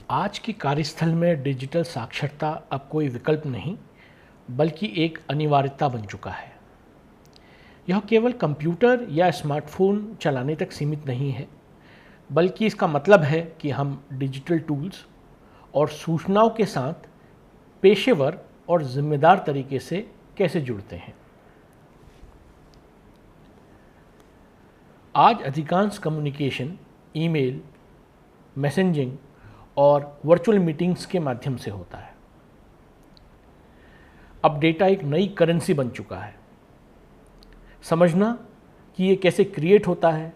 आज की कार्यस्थल में डिजिटल साक्षरता अब कोई विकल्प नहीं बल्कि एक अनिवार्यता बन चुका है। यह केवल कंप्यूटर या स्मार्टफोन चलाने तक सीमित नहीं है, बल्कि इसका मतलब है कि हम डिजिटल टूल्स और सूचनाओं के साथ पेशेवर और जिम्मेदार तरीके से कैसे जुड़ते हैं। आज अधिकांश कम्युनिकेशन ईमेल, मैसेजिंग और वर्चुअल मीटिंग्स के माध्यम से होता है। अब डेटा एक नई करेंसी बन चुका है। समझना कि ये कैसे क्रिएट होता है,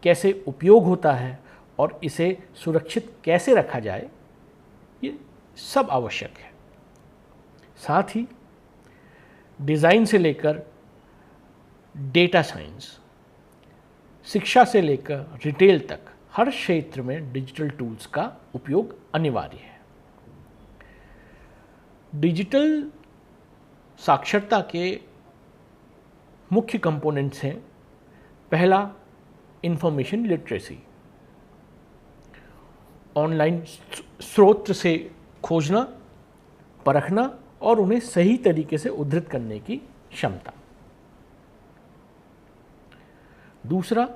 कैसे उपयोग होता है और इसे सुरक्षित कैसे रखा जाए, ये सब आवश्यक है। साथ ही डिज़ाइन से लेकर डेटा साइंस, शिक्षा से लेकर रिटेल तक हर क्षेत्र में डिजिटल टूल्स का उपयोग अनिवार्य है। डिजिटल साक्षरता के मुख्य कंपोनेंट्स हैं। पहला, इंफॉर्मेशन लिटरेसी। ऑनलाइन स्रोत से खोजना, परखना और उन्हें सही तरीके से उद्धृत करने की क्षमता। दूसरा,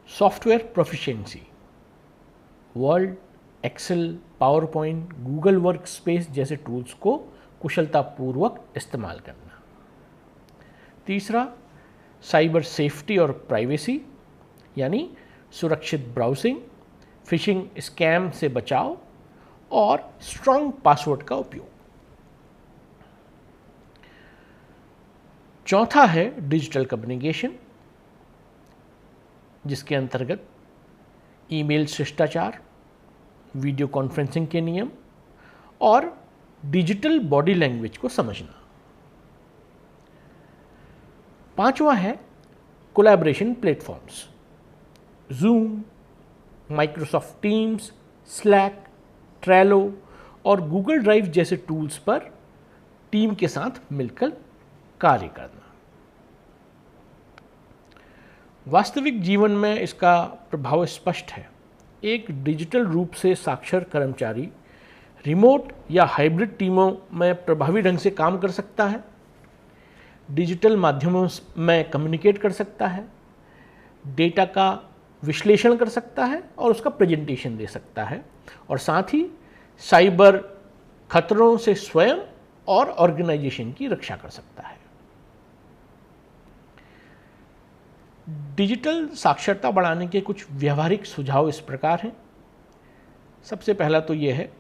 software proficiency. Word, Excel, PowerPoint, Google Workspace जैसे टूल्स को कुशलतापूर्वक इस्तेमाल करना। तीसरा, साइबर सेफ्टी और प्राइवेसी, यानी सुरक्षित ब्राउजिंग, फिशिंग स्कैम से बचाव और स्ट्रॉन्ग पासवर्ड का उपयोग। चौथा है डिजिटल कम्युनिकेशन, जिसके अंतर्गत ईमेल शिष्टाचार, वीडियो कॉन्फ्रेंसिंग के नियम और डिजिटल बॉडी लैंग्वेज को समझना। पांचवा है collaboration platforms, zoom, Microsoft teams, slack, Trello और गूगल ड्राइव जैसे टूल्स पर टीम के साथ मिलकर कार्य करना। वास्तविक जीवन में इसका प्रभाव स्पष्ट है। एक डिजिटल रूप से साक्षर कर्मचारी रिमोट या हाइब्रिड टीमों में प्रभावी ढंग से काम कर सकता है, डिजिटल माध्यमों में कम्युनिकेट कर सकता है, डेटा का विश्लेषण कर सकता है और उसका प्रेजेंटेशन दे सकता है, और साथ ही साइबर खतरों से स्वयं और ऑर्गेनाइजेशन की रक्षा कर सकता है। डिजिटल साक्षरता बढ़ाने के कुछ व्यावहारिक सुझाव इस प्रकार हैं। सबसे पहला तो ये है,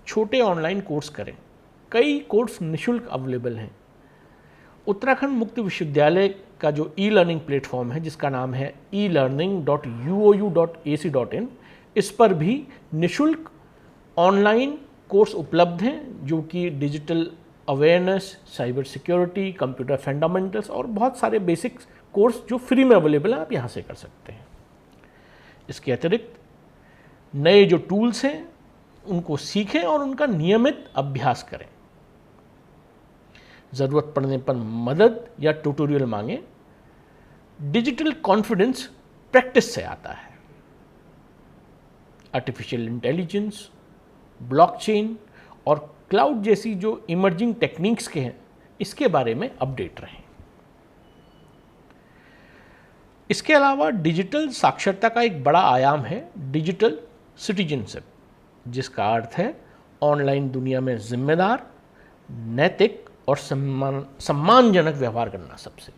छोटे ऑनलाइन कोर्स करें। कई कोर्स निःशुल्क अवेलेबल हैं। उत्तराखंड मुक्त विश्वविद्यालय का जो ई लर्निंग प्लेटफॉर्म है, जिसका नाम है elearning.uou.ac.in, इस पर भी निःशुल्क ऑनलाइन कोर्स उपलब्ध हैं, जो कि digital awareness, cyber security, computer fundamentals और बहुत सारे बेसिक कोर्स जो फ्री में अवेलेबल हैं, आप यहाँ से कर सकते हैं। इसके अतिरिक्त नए जो टूल्स हैं उनको सीखें और उनका नियमित अभ्यास करें। ज़रूरत पड़ने पर मदद या ट्यूटोरियल मांगें। डिजिटल कॉन्फिडेंस प्रैक्टिस से आता है। आर्टिफिशियल इंटेलिजेंस, ब्लॉकचेन और क्लाउड जैसी जो इमर्जिंग टेक्निक्स के हैं, इसके बारे में अपडेट रहें। इसके अलावा डिजिटल साक्षरता का एक बड़ा आयाम है डिजिटल सिटीजनशिप, जिसका अर्थ है ऑनलाइन दुनिया में जिम्मेदार, नैतिक और सम्मानजनक व्यवहार करना। सबसे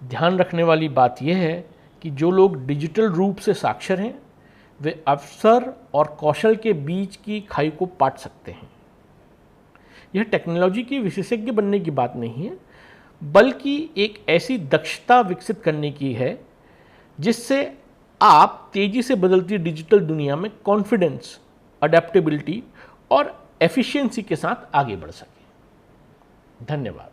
ध्यान रखने वाली बात यह है कि जो लोग डिजिटल रूप से साक्षर हैं, वे अवसर और कौशल के बीच की खाई को पाट सकते हैं। यह टेक्नोलॉजी के विशेषज्ञ बनने की बात नहीं है, बल्कि एक ऐसी दक्षता विकसित करने की है जिससे आप तेजी से बदलती डिजिटल दुनिया में कॉन्फिडेंस, अडेप्टेबिलिटी और एफिशिएंसी के साथ आगे बढ़ सकें। धन्यवाद।